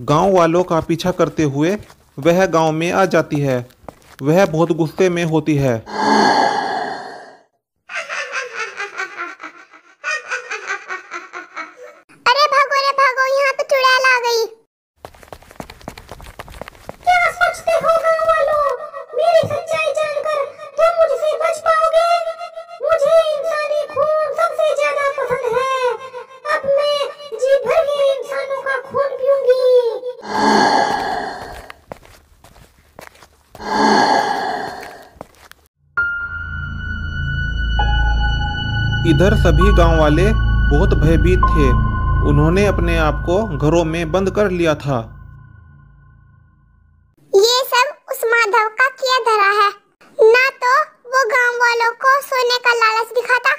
गांव वालों का पीछा करते हुए वह गांव में आ जाती है। वह बहुत गुस्से में होती है। अरे भागो, यहाँ पे चुड़ैल आ गई। क्या सोचते हो गाँव वालों? मेरी सच्चाई जानकर तुम मुझसे बच पाओगे? मुझे इंसानी खून सबसे ज्यादा पसंद है। अब मैं जी भर के इंसानों का खून पीऊंगी। इधर सभी गांव वाले बहुत भयभीत थे। उन्होंने अपने आप को घरों में बंद कर लिया था। ये सब उस माधव का किया धरा है। ना तो वो गांव वालों को सोने का लालच दिखाता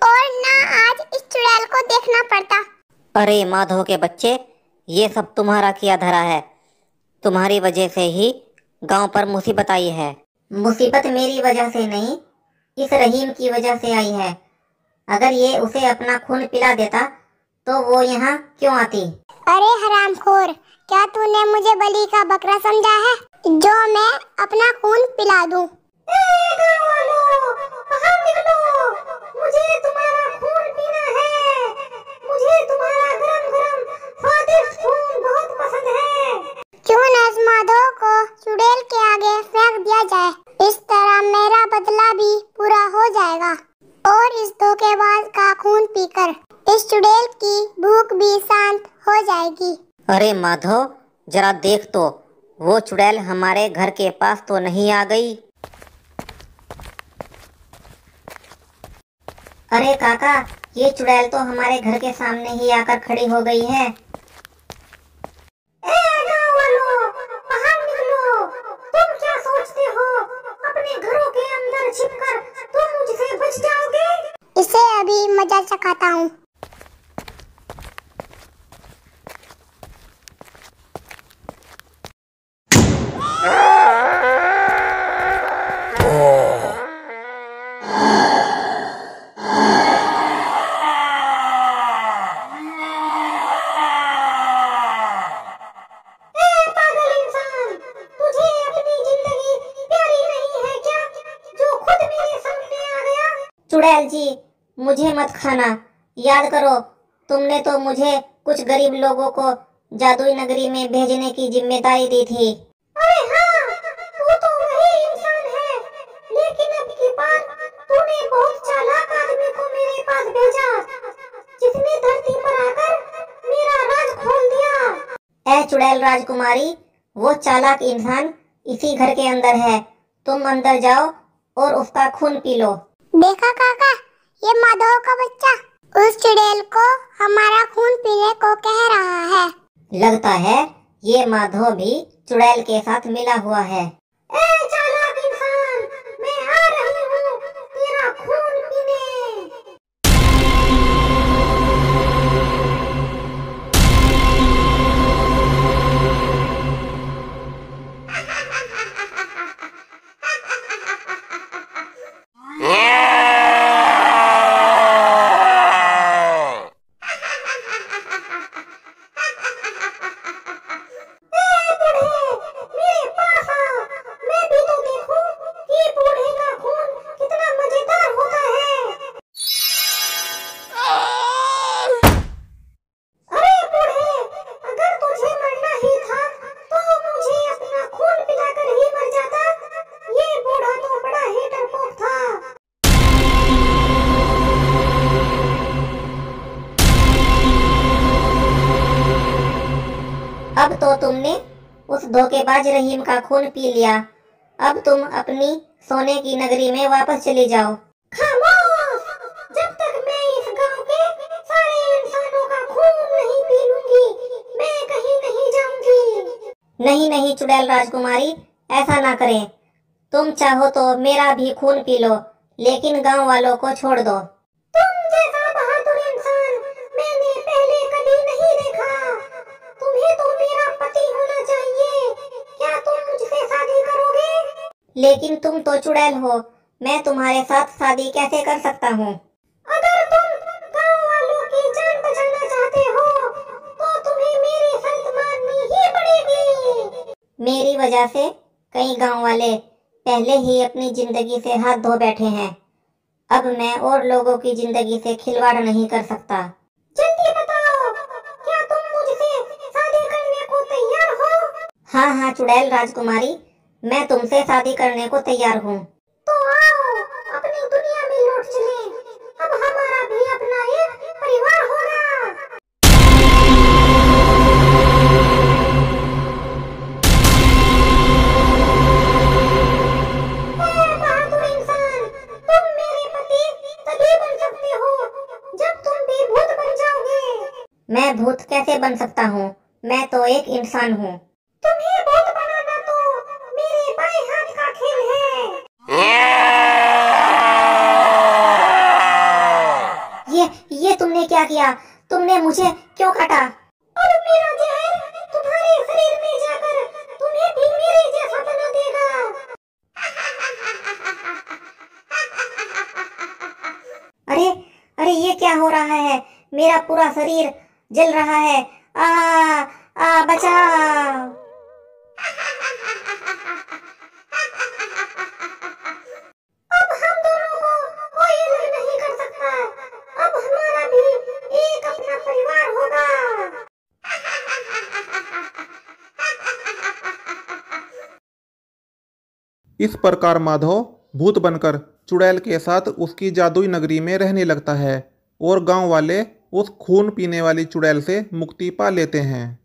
और ना आज इस चुड़ैल को देखना पड़ता। अरे माधव के बच्चे, ये सब तुम्हारा किया धरा है। तुम्हारी वजह से ही गांव पर मुसीबत आई है। मुसीबत मेरी वजह से नहीं, इस रहीम की वजह से आई है। अगर ये उसे अपना खून पिला देता तो वो यहाँ क्यों आती? अरे हरामखोर, क्या तूने मुझे बलि का बकरा समझा है जो मैं अपना खून पिला दूं? गाँव वालों, बाहर निकलो, मुझे तुम्हारा खून पीना है। मुझे तुम्हारा गरम गरम स्वादिष्ट खून बहुत पसंद है। क्यों न इस माधव को चुड़ैल के आगे फेंक दिया जाए। इस तरह मेरा बदला भी पूरा हो जाएगा और इस धोखेबाज का खून पीकर इस चुड़ैल की भूख भी शांत हो जाएगी। अरे माधव, जरा देख तो, वो चुड़ैल हमारे घर के पास तो नहीं आ गई? अरे काका, ये चुड़ैल तो हमारे घर के सामने ही आकर खड़ी हो गई है। गाँव वालों, बाहर निकलो। तुम क्या सोचते हो अपने घरों के अंदर छिपकर तुम मुझसे बच जाओगे? इसे अभी मजा चखाता हूँ। चुड़ैल जी, मुझे मत खाना। याद करो, तुमने तो मुझे कुछ गरीब लोगों को जादुई नगरी में भेजने की जिम्मेदारी दी थी। अरे हाँ, तू तो वही इंसान है, लेकिन अब की बार तूने बहुत चालाक आदमी को मेरे पास भेजा, जिसने धरती पर आकर मेरा राज खोल दिया। ऐ चुड़ैल राजकुमारी, वो चालाक इंसान इसी घर के अंदर है। तुम अंदर जाओ और उसका खून पी लो। देखा काका, ये माधव का बच्चा उस चुड़ैल को हमारा खून पीने को कह रहा है। लगता है ये माधव भी चुड़ैल के साथ मिला हुआ है। ए चालाक इंसान, मैं आ रही हूँ तेरा खून पीने। अब तो तुमने उस धोखेबाज रहीम का खून पी लिया। अब तुम अपनी सोने की नगरी में वापस चली जाओ। खामोश! जब तक मैं इस गांव के सारे इंसानों का खून नहीं पी लूंगी, मैं कहीं नहीं जाऊंगी। नहीं नहीं चुड़ैल राजकुमारी, ऐसा ना करें। तुम चाहो तो मेरा भी खून पी लो, लेकिन गांव वालों को छोड़ दो। तुम जैसा बहादुर इंसान मैंने पहले कभी नहीं देखा। तुम्हें तो मेरा पति होना चाहिए। क्या तुम मुझसे शादी करोगे? लेकिन तुम तो चुड़ैल हो, मैं तुम्हारे साथ शादी कैसे कर सकता हूँ? अगर तुम गांव वालों की जान बचाना चाहते हो, तो तुम्हें मेरी शर्त माननी ही मेरी वजह से कई गांव वाले पहले ही अपनी जिंदगी से हाथ धो बैठे हैं। अब मैं और लोगों की जिंदगी से खिलवाड़ नहीं कर सकता। जल्दी बताओ, क्या तुम मुझसे शादी करने को तैयार हो? हाँ हाँ चुड़ैल राजकुमारी, मैं तुमसे शादी करने को तैयार हूँ। तो आओ अपनी दुनिया में लौट चलें। अब हमारा भी अपना एक परिवार होगा। बहादुर इंसान, तुम मेरे पति तभी बन सकते हो जब तुम भी भूत बन जाओगे। मैं भूत कैसे बन सकता हूँ? मैं तो एक इंसान हूँ। तुम्हें भूत बनाना तो मेरे बाएं हाथ का खेल है। ये तुमने क्या किया? तुमने मुझे क्यों काटा? और मेरा जहर तुम्हारे शरीर में जाकर तुम्हें भी मेरे जैसा बना देगा। अरे अरे ये क्या हो रहा है? मेरा पूरा शरीर जल रहा है। बचाओ। अब हम दोनों को कोई अलग नहीं कर सकता। अब हमारा भी एक अपना परिवार होगा। इस प्रकार माधव भूत बनकर चुड़ैल के साथ उसकी जादुई नगरी में रहने लगता है और गांव वाले उस खून पीने वाली चुड़ैल से मुक्ति पा लेते हैं।